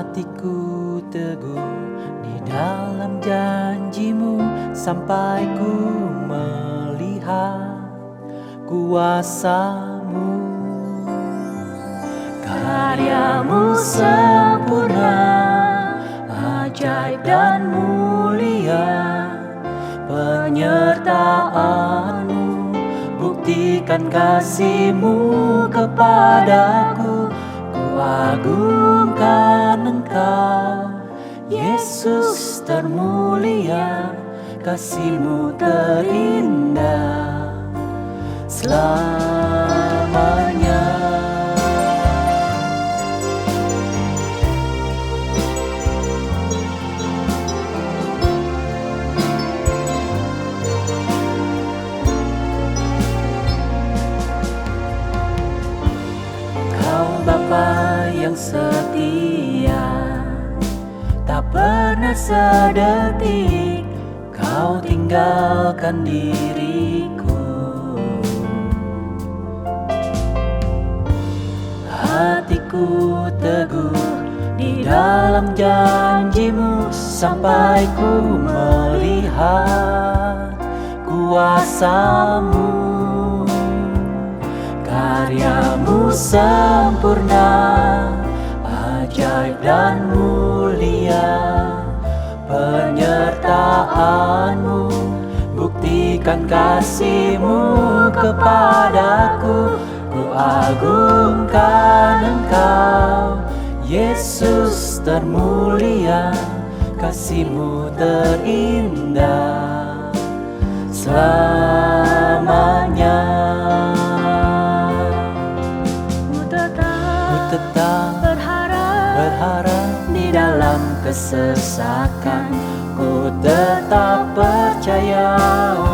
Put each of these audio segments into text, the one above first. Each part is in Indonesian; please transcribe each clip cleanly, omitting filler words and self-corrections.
Hatiku teguh di dalam janjimu sampai ku melihat kuasamu. Karyamu sempurna, ajaib dan mulia, penyertaanmu buktikan kasihmu kepadaku. Ku agungkan Engkau, Yesus termulia, kasihmu terindah selamanya. Bapa yang setia, tak pernah sedetik Kau tinggalkan diriku. Hatiku teguh di dalam janjimu sampai ku melihat kuasamu. Karyamu sempurna, ajaib dan mulia, penyertaanmu buktikan kasihmu kepadaku. Ku agungkan Engkau, Yesus termulia, kasihmu terindah selamanya. Tetap berharap di dalam kesesakan. Ku tetap percaya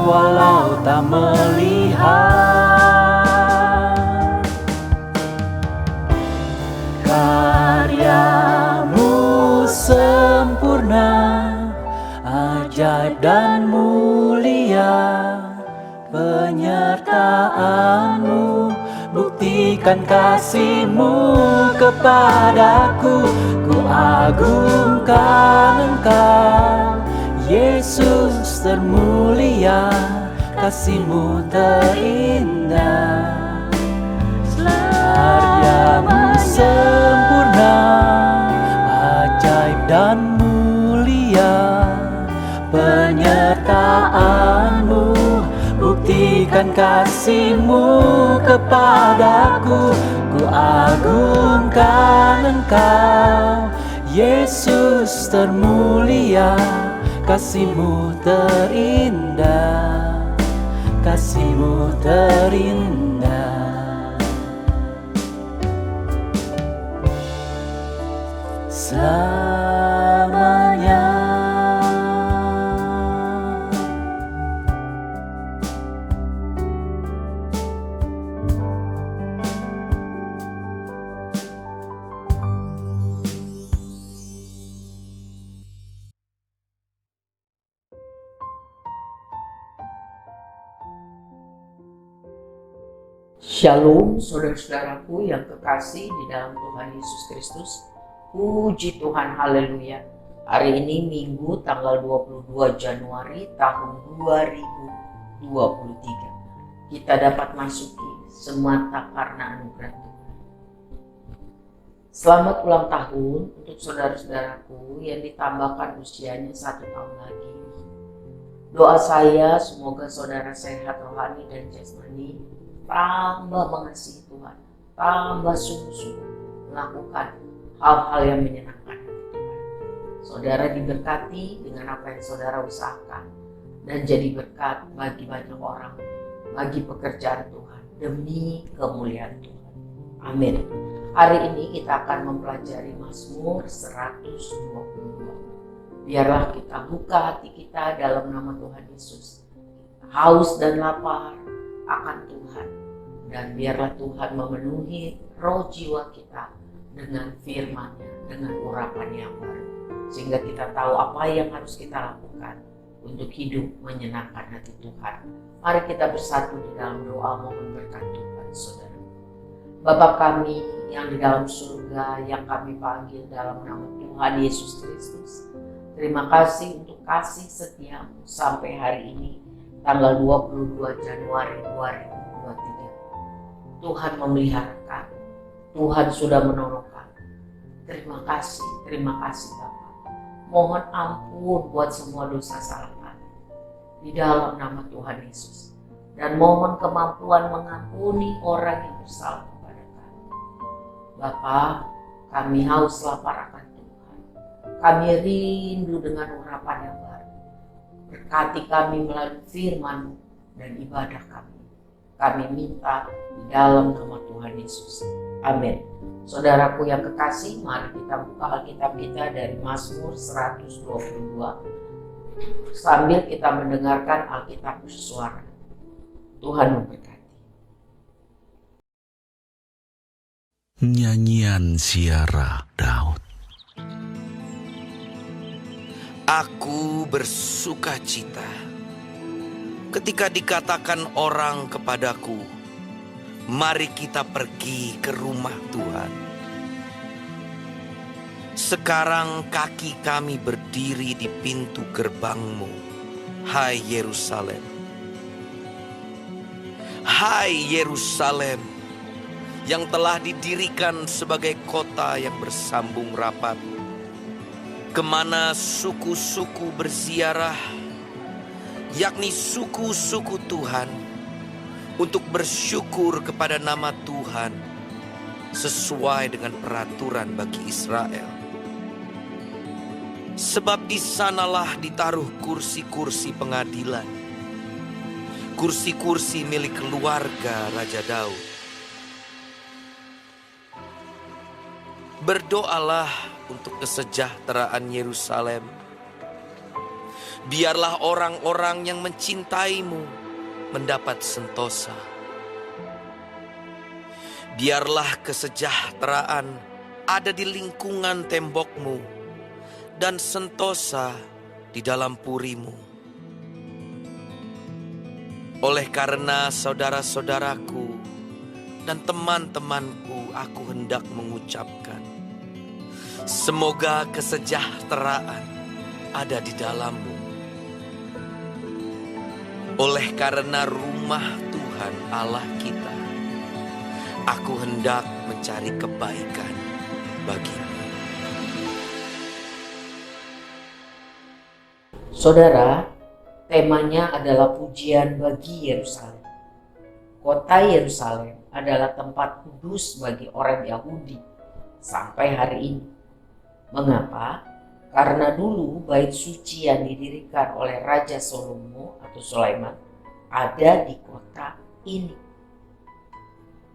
walau tak melihat. Karyamu sempurna, ajaib dan mulia, penyertaanmu buktikan kasihmu kepadaku. Ku agungkan Engkau, Yesus termulia, kasihmu terindah. Karyamu sempurna, ajaib dan mulia, penyertaanmu buktikan kasihmu kepadaku. Ku agungkan Engkau, Yesus termulia, kasihmu terindah, kasihmu terindah selamanya. Shalom saudara-saudaraku yang kekasih di dalam Tuhan Yesus Kristus. Puji Tuhan, haleluya. Hari ini Minggu tanggal 22 Januari tahun 2023. Kita dapat masuki semata karena anugerah Tuhan. Selamat ulang tahun untuk saudara-saudaraku yang ditambahkan usianya 1 tahun lagi. Doa saya semoga saudara sehat rohani dan jasmani, tambah mengasihi Tuhan, tambah sungguh-sungguh melakukan hal-hal yang menyenangkan hati Tuhan. Saudara diberkati dengan apa yang saudara usahakan dan jadi berkat bagi banyak orang, bagi pekerjaan Tuhan, demi kemuliaan Tuhan. Amin. Hari ini kita akan mempelajari Mazmur 122. Biarlah kita buka hati kita dalam nama Tuhan Yesus. Haus dan lapar akan Tuhan, dan biarlah Tuhan memenuhi roh jiwa kita dengan firman-Nya, dengan urapan yang baru, sehingga kita tahu apa yang harus kita lakukan untuk hidup menyenangkan hati Tuhan. Mari kita bersatu di dalam doa mohon berkat Tuhan, saudara. Bapa kami yang di dalam surga, yang kami panggil dalam nama Tuhan Yesus Kristus. Terima kasih untuk kasih setiamu sampai hari ini, tanggal 22 Januari 2023. Tuhan memelihara kami, Tuhan sudah menolong kami. Terima kasih Bapa. Mohon ampun buat semua dosa salah kami di dalam nama Tuhan Yesus. Dan mohon kemampuan mengampuni orang yang bersalah kepada kami. Bapa, kami haus lapar akan Tuhan. Kami rindu dengan urapan yang baru. Berkati kami melalui firman-Mu dan ibadah kami. Kami minta di dalam nama Tuhan Yesus. Amin. Saudaraku yang kekasih, mari kita buka Alkitab kita dari Mazmur 122 sambil kita mendengarkan Alkitab bersuara. Tuhan memberkati. Nyanyian Ziarah Daud. Aku bersuka cita ketika dikatakan orang kepadaku, mari kita pergi ke rumah Tuhan. Sekarang kaki kami berdiri di pintu gerbang-Mu, hai Yerusalem. Hai Yerusalem, yang telah didirikan sebagai kota yang bersambung rapat, kemana suku-suku berziarah, yakni suku-suku Tuhan, untuk bersyukur kepada nama Tuhan, sesuai dengan peraturan bagi Israel. Sebab di sanalah ditaruh kursi-kursi pengadilan, kursi-kursi milik keluarga Raja Daud. Berdoalah untuk kesejahteraan Yerusalem. Biarlah orang-orang yang mencintai-Mu mendapat sentosa. Biarlah kesejahteraan ada di lingkungan tembok-Mu dan sentosa di dalam puri-Mu. Oleh karena saudara-saudaraku dan teman-temanku, aku hendak mengucapkan, semoga kesejahteraan ada di dalam-Mu. Oleh karena rumah Tuhan Allah kita, aku hendak mencari kebaikan bagi-Mu. Saudara, temanya adalah pujian bagi Yerusalem. Kota Yerusalem adalah tempat kudus bagi orang Yahudi sampai hari ini. Mengapa? Karena dulu bait suci yang didirikan oleh Raja Salomo atau Sulaiman ada di kota ini.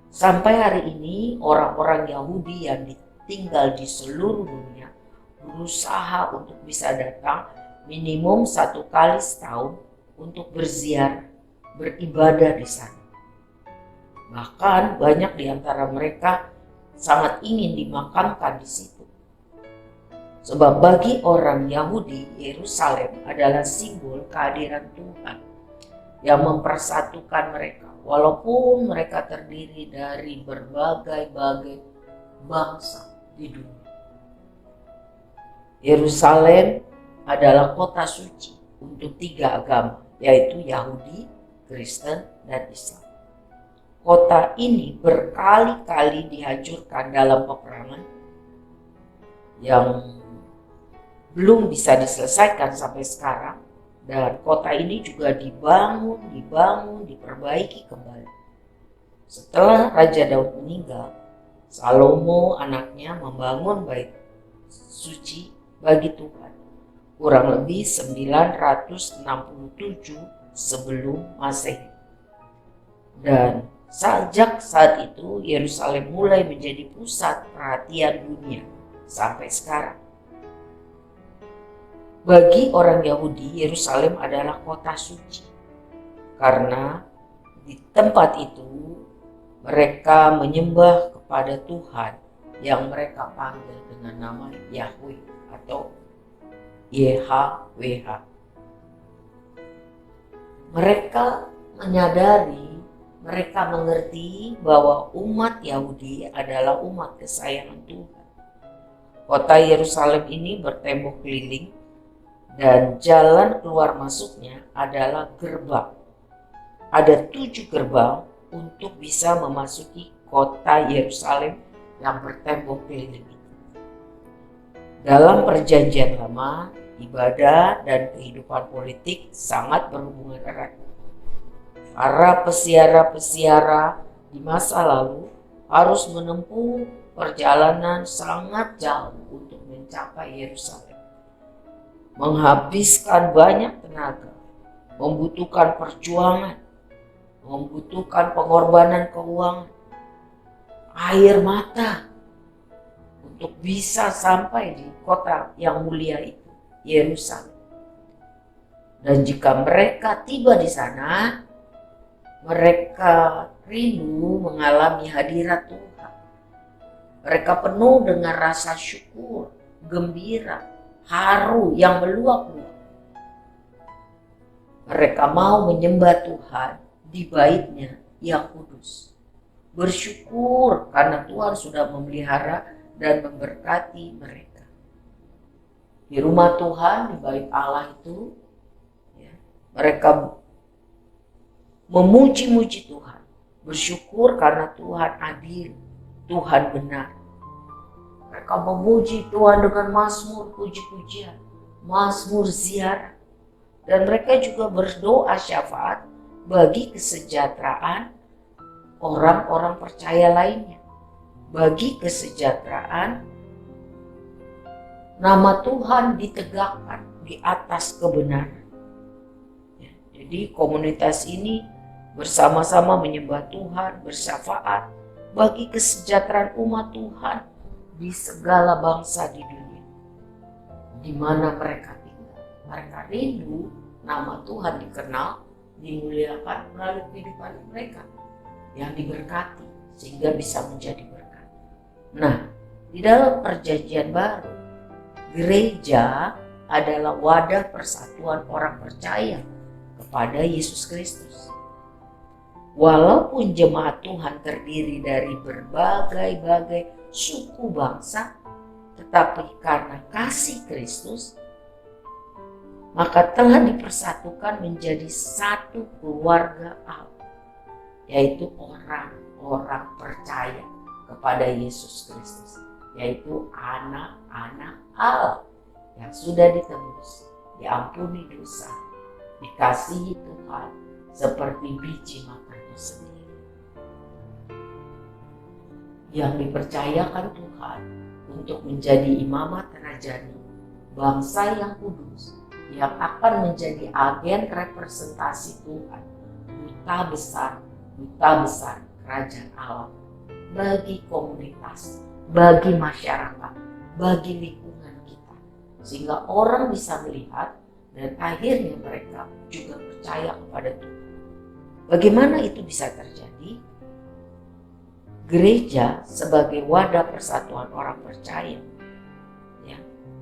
Sampai hari ini orang-orang Yahudi yang tinggal di seluruh dunia berusaha untuk bisa datang minimum 1 kali setahun untuk berziarah, beribadah di sana. Bahkan banyak di antara mereka sangat ingin dimakamkan di situ. Sebab bagi orang Yahudi, Yerusalem adalah simbol kehadiran Tuhan yang mempersatukan mereka, walaupun mereka terdiri dari berbagai-bagai bangsa di dunia. Yerusalem adalah kota suci untuk 3 agama, yaitu Yahudi, Kristen, dan Islam. Kota ini berkali-kali dihancurkan dalam peperangan yang belum bisa diselesaikan sampai sekarang, dan kota ini juga dibangun, diperbaiki kembali. Setelah Raja Daud meninggal, Salomo anaknya membangun bait suci bagi Tuhan kurang lebih 967 sebelum Masehi. Dan sejak saat itu Yerusalem mulai menjadi pusat perhatian dunia sampai sekarang. Bagi orang Yahudi, Yerusalem adalah kota suci karena di tempat itu mereka menyembah kepada Tuhan yang mereka panggil dengan nama Yahweh atau YHWH. Mereka menyadari mereka mengerti bahwa umat Yahudi adalah umat kesayangan Tuhan. Kota Yerusalem ini bertembok keliling dan jalan keluar masuknya adalah gerbang. Ada 7 gerbang untuk bisa memasuki kota Yerusalem yang bertembok keliling itu. Dalam perjanjian lama, ibadah dan kehidupan politik sangat berhubungan erat. Para pesiara-pesiara di masa lalu harus menempuh perjalanan sangat jauh untuk mencapai Yerusalem. Menghabiskan banyak tenaga, membutuhkan perjuangan, membutuhkan pengorbanan keuangan, air mata untuk bisa sampai di kota yang mulia itu, Yerusalem. Dan jika mereka tiba di sana, mereka rindu mengalami hadirat Tuhan. Mereka penuh dengan rasa syukur, gembira, haru yang meluap-luap. Mereka mau menyembah Tuhan di bait-Nya yang kudus. Bersyukur karena Tuhan sudah memelihara dan memberkati mereka. Di rumah Tuhan, di bait Allah itu, mereka memuji-muji Tuhan, bersyukur karena Tuhan adil, Tuhan benar. Mereka memuji Tuhan dengan mazmur puji-pujian, mazmur ziarah. Dan mereka juga berdoa syafaat bagi kesejahteraan orang-orang percaya lainnya. Bagi kesejahteraan nama Tuhan ditegakkan di atas kebenaran. Jadi komunitas ini bersama-sama menyembah Tuhan, bersyafaat bagi kesejahteraan umat Tuhan di segala bangsa di dunia, di mana mereka tinggal. Mereka rindu nama Tuhan dikenal, dimuliakan melalui kehidupan mereka yang diberkati sehingga bisa menjadi berkat. Nah, di dalam perjanjian baru, gereja adalah wadah persatuan orang percaya kepada Yesus Kristus. Walaupun jemaat Tuhan terdiri dari berbagai-bagai suku bangsa, tetapi karena kasih Kristus, maka telah dipersatukan menjadi satu keluarga Allah, yaitu orang-orang percaya kepada Yesus Kristus, yaitu anak-anak Allah yang sudah ditebus, diampuni dosa, dikasihi Tuhan seperti biji matanya sendiri. Yang dipercayakan Tuhan untuk menjadi imamat rajani, bangsa yang kudus, yang akan menjadi agen representasi Tuhan, duta besar kerajaan Allah bagi komunitas, bagi masyarakat, bagi lingkungan kita, sehingga orang bisa melihat dan akhirnya mereka juga percaya kepada Tuhan. Bagaimana itu bisa terjadi? Gereja sebagai wadah persatuan orang percaya,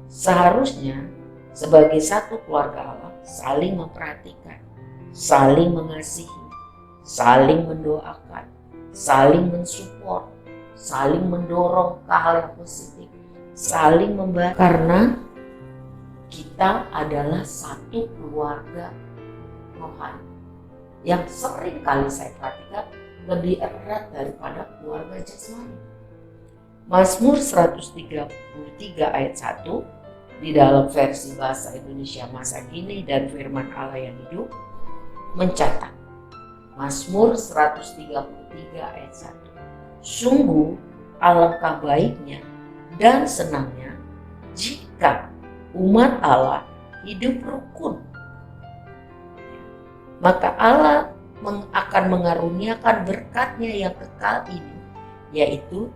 seharusnya sebagai satu keluarga Allah saling memperhatikan, saling mengasihi, saling mendoakan, saling mensupport, saling mendorong ke hal yang positif, saling membantu, karena kita adalah satu keluarga rohani yang sering kali saya perhatikan lebih erat daripada keluarga jasmani. Mazmur 133 ayat 1 di dalam versi bahasa Indonesia masa kini dan firman Allah yang hidup mencatat, Mazmur 133 ayat 1, sungguh alangkah baiknya dan senangnya jika umat Allah hidup rukun. Maka Allah akan mengaruniakan berkat-Nya yang kekal ini, yaitu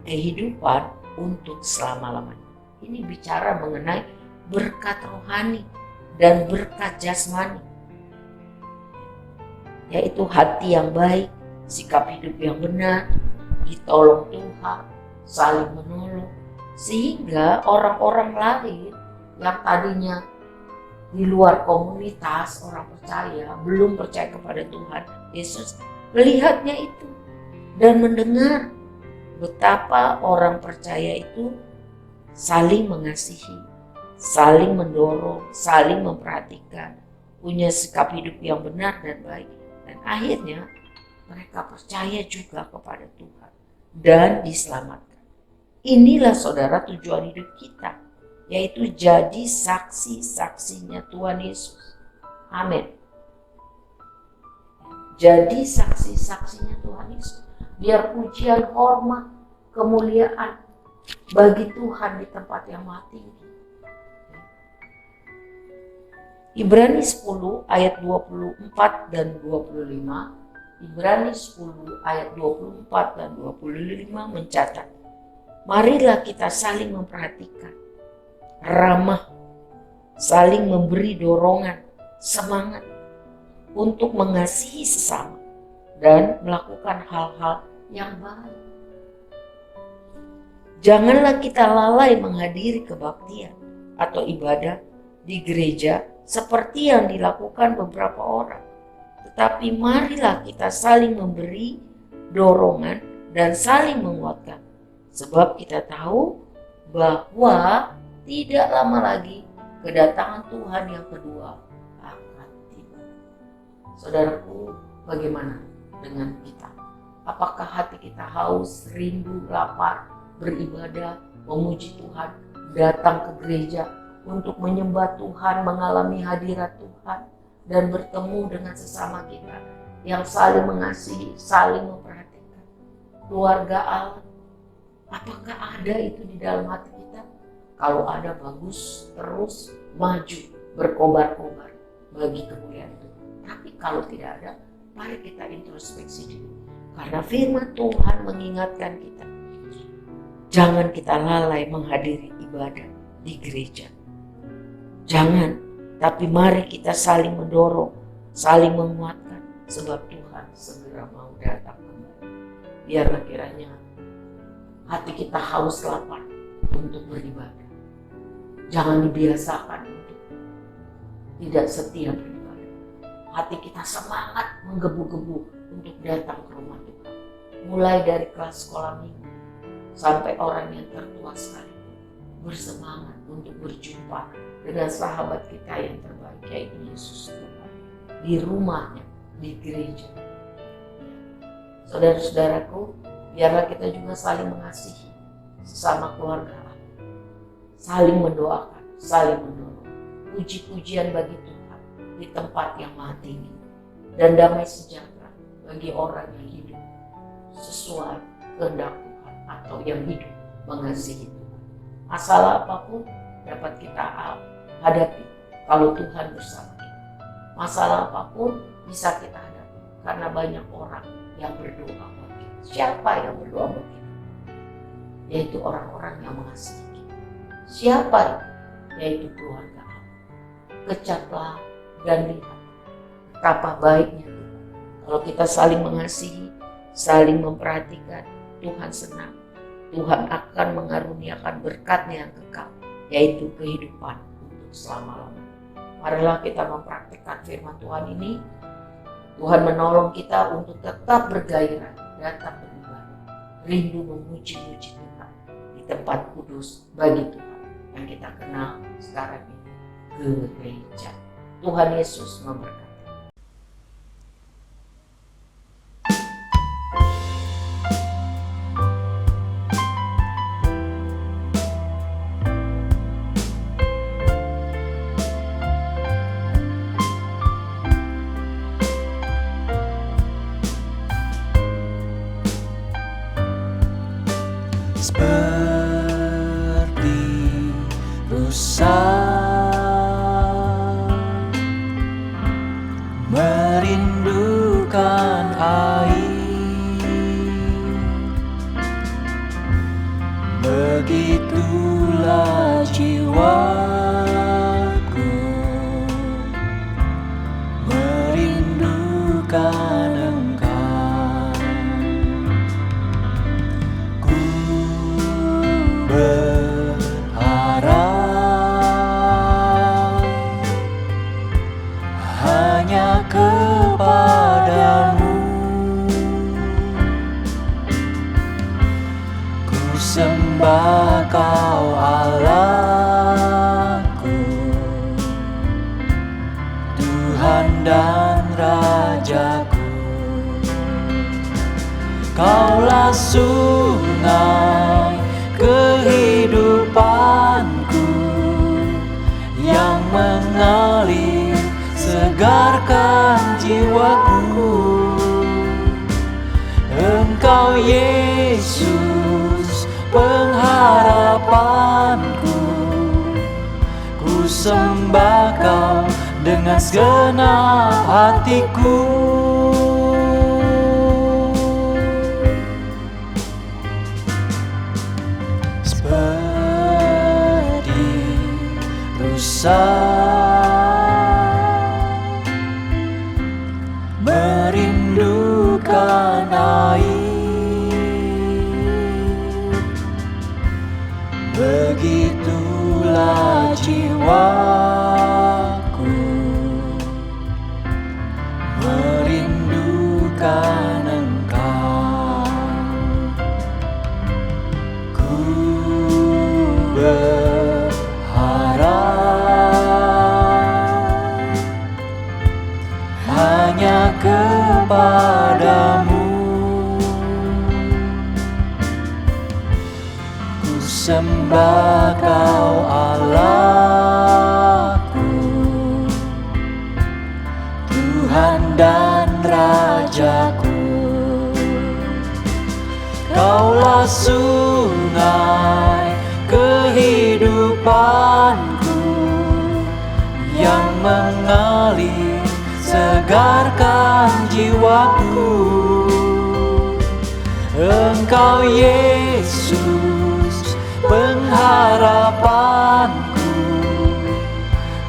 kehidupan untuk selama-lamanya. Ini bicara mengenai berkat rohani dan berkat jasmani, yaitu hati yang baik, sikap hidup yang benar, ditolong Tuhan, saling menolong, sehingga orang-orang lain yang tadinya di luar komunitas orang percaya, belum percaya kepada Tuhan Yesus, melihatnya itu dan mendengar betapa orang percaya itu saling mengasihi, saling mendorong, saling memperhatikan, punya sikap hidup yang benar dan baik. Dan akhirnya mereka percaya juga kepada Tuhan dan diselamatkan. Inilah saudara tujuan hidup kita, yaitu jadi saksi-saksinya Tuhan Yesus. Amin. Jadi saksi-saksinya Tuhan Yesus. Biar pujian, hormat, kemuliaan bagi Tuhan di tempat yang maha tinggi. Ibrani 10 ayat 24 dan 25. Ibrani 10 ayat 24 dan 25 mencatat, marilah kita saling memperhatikan, ramah, saling memberi dorongan, semangat untuk mengasihi sesama dan melakukan hal-hal yang baik. Janganlah kita lalai menghadiri kebaktian atau ibadah di gereja seperti yang dilakukan beberapa orang. Tetapi marilah kita saling memberi dorongan dan saling menguatkan. Sebab kita tahu bahwa tidak lama lagi kedatangan Tuhan yang kedua akan tiba. Saudaraku, bagaimana dengan kita? Apakah hati kita haus, rindu, lapar, beribadah, memuji Tuhan, datang ke gereja untuk menyembah Tuhan, mengalami hadirat Tuhan, dan bertemu dengan sesama kita yang saling mengasihi, saling memperhatikan. Keluarga Allah, apakah ada itu di dalam hati kita? Kalau ada, bagus, terus maju, berkobar-kobar bagi kemuliaan Tuhan. Tapi kalau tidak ada, mari kita introspeksi diri. Karena firman Tuhan mengingatkan kita, jangan kita lalai menghadiri ibadah di gereja. Jangan, tapi mari kita saling mendorong, saling menguatkan, sebab Tuhan segera mau datang kembali. Biarlah kiranya hati kita haus lapar untuk beribadah. Jangan dibiasakan untuk tidak setia beribadah. Hati kita semangat menggebu-gebu untuk datang ke rumah Tuhan. Mulai dari kelas sekolah minggu sampai orang yang tertua sekalipun bersemangat untuk berjumpa dengan sahabat kita yang terbaik, yaitu Yesus Tuhan, di rumahnya, di gereja. Saudara-saudaraku, biarlah kita juga saling mengasihi sesama keluarga Allah, saling mendoakan, saling mendorong, puji-pujian bagi Tuhan di tempat yang maha tinggi, dan damai sejahtera bagi orang yang hidup sesuai kehendak Tuhan atau yang hidup mengasihi Tuhan. Masalah apapun dapat kita hadapi kalau Tuhan bersama kita. Masalah apapun bisa kita hadapi karena banyak orang yang berdoa buat kita. Siapa yang berdoa buat kita? Yaitu orang-orang yang mengasihi kita. Siapa itu? Yaitu keluarga Allah. Kecatlah dan lihat betapa baiknya Tuhan. Kalau kita saling mengasihi, saling memperhatikan, Tuhan senang. Tuhan akan mengaruniakan berkat-Nya yang kekal, yaitu kehidupan untuk selama-lamanya. Marilah kita mempraktikkan firman Tuhan ini. Tuhan menolong kita untuk tetap bergairah, datang beribadah, rindu memuji-muji Tuhan di tempat kudus bagi Tuhan yang kita kenal sekarang ini, gereja. Tuhan Yesus memberkati. Seperti rusa Engkau Yesus pengharapanku, ku sembah Kau dengan segenap hatiku. Seperti rusa merindukan air, begitulah jiwaku merindukan Engkau. Ku berharap hanya kepadamu, ku sembah Kau Allahku, Tuhan dan Rajaku. Kaulah sungai kehidupanku yang mengalir segarkan jiwaku. Engkau Yesus pengharapanku,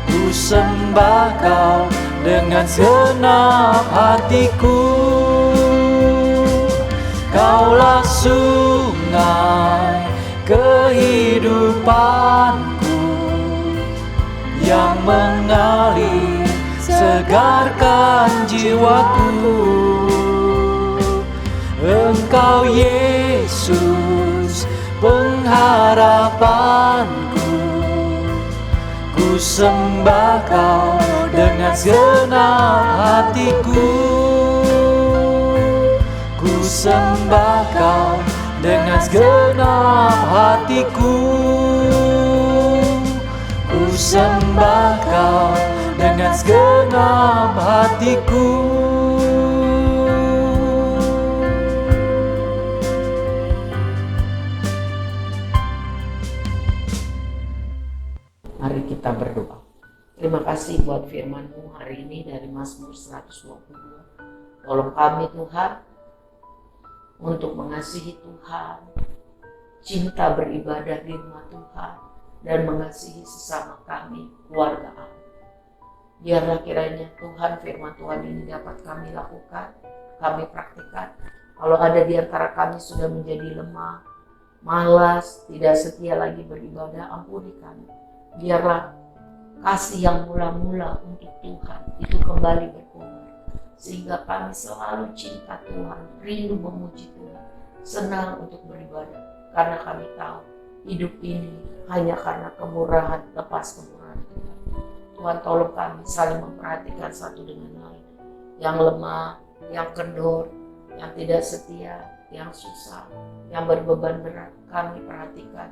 ku sembah Kau dengan segenap hatiku. Kaulah sungai kehidupanku yang mengalir segarkan jiwaku. Engkau Yesus pengharapanku, ku sembah Kau dengan segenap hatiku. Ku sembah Kau dengan segenap hatiku. Ku sembah Kau dengan segenap hatiku. Mari kita berdoa. Terima kasih buat firman-Mu hari ini dari Mazmur 122. Tolong kami Tuhan untuk mengasihi Tuhan, cinta beribadah di rumah Tuhan, dan mengasihi sesama kami, keluarga Allah. Biarlah kiranya Tuhan, firman Tuhan ini dapat kami lakukan, kami praktikkan. Kalau ada di antara kami sudah menjadi lemah, malas, tidak setia lagi beribadah, ampuni kami. Biarlah kasih yang mula-mula untuk Tuhan itu kembali berkobar, sehingga kami selalu cinta Tuhan, rindu memuji Tuhan, senang untuk beribadah, karena kami tahu hidup ini hanya karena kemurahan, lepas kemurahan Tuhan. Tuhan tolong kami saling memperhatikan satu dengan lain, yang lemah, yang kendor, yang tidak setia, yang susah, yang berbeban berat, kami perhatikan,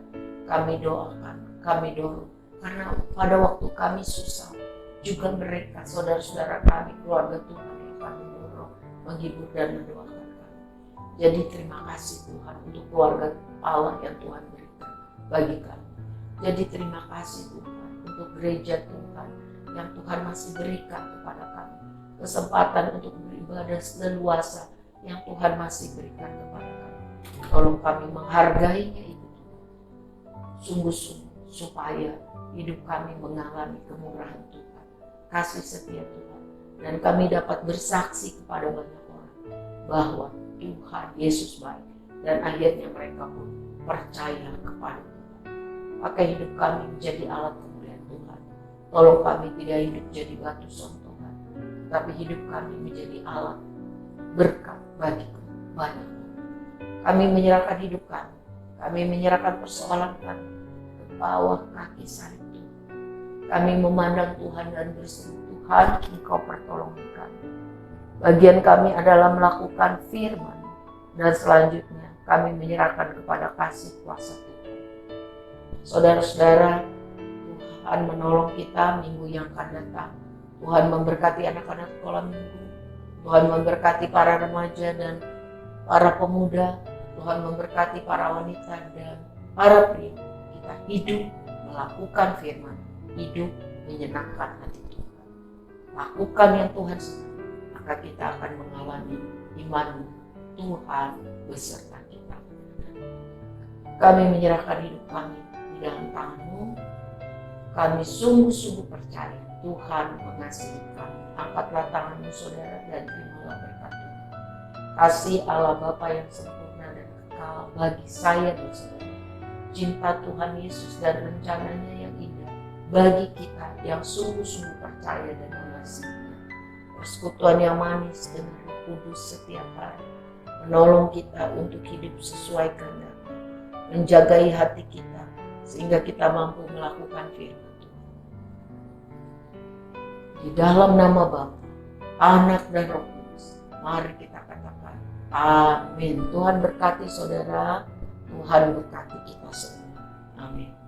kami doakan, kami dorong, karena pada waktu kami susah, juga mereka, saudara-saudara kami, keluarga Tuhan yang akan mendorong, menghibur dan mendoakan kami. Jadi terima kasih Tuhan untuk keluarga Allah yang Tuhan berikan bagi kami. Jadi terima kasih Tuhan untuk gereja Tuhan yang Tuhan masih berikan kepada kami. Kesempatan untuk beribadah leluasa yang Tuhan masih berikan kepada kami. Tolong kami menghargainya itu sungguh-sungguh, supaya hidup kami mengalami kemurahan Tuhan, kasih setia Tuhan, dan kami dapat bersaksi kepada banyak orang bahwa Tuhan Yesus baik, dan akhirnya mereka pun percaya kepada Tuhan. Pakai hidup kami menjadi alat kemuliaan Tuhan. Tolong kami tidak hidup jadi batu sontongan, tapi hidup kami menjadi alat berkat bagi banyak orang. Kami menyerahkan hidup kami menyerahkan persoalan kami ke bawah kaki salib Tuhan. Kami memandang Tuhan dan berseru, Tuhan, Engkau pertolongan kami. Bagian kami adalah melakukan firman, dan selanjutnya kami menyerahkan kepada kasih kuasa Tuhan. Saudara-saudara, Tuhan menolong kita minggu yang akan datang. Tuhan memberkati anak-anak sekolah minggu. Tuhan memberkati para remaja dan para pemuda, Tuhan memberkati para wanita dan para pria. Kita hidup melakukan firman, hidup menyenangkan hati Tuhan. Lakukan yang Tuhan suka, maka kita akan mengalami iman Tuhan beserta kita. Kami menyerahkan hidup kami di dalam tangan-Mu. Kami sungguh-sungguh percaya Tuhan mengasihi kami. Angkatlah tangan-Mu saudara dan terimalah berkat Tuhan. Kasih Allah Bapa yang sempurna dan kekal bagi saya dan saudara. Cinta Tuhan Yesus dan rencananya yang indah bagi kita yang sungguh-sungguh percaya dan mengasihinya. Persekutuan yang manis dengan Roh Kudus setiap hari menolong kita untuk hidup sesuai kehendak, menjagai hati kita sehingga kita mampu melakukan firman Tuhan. Di dalam nama Bapa, Anak dan Roh Kudus, mari kita katakan amin. Tuhan berkati saudara, Tuhan berkati kita semua. Amin.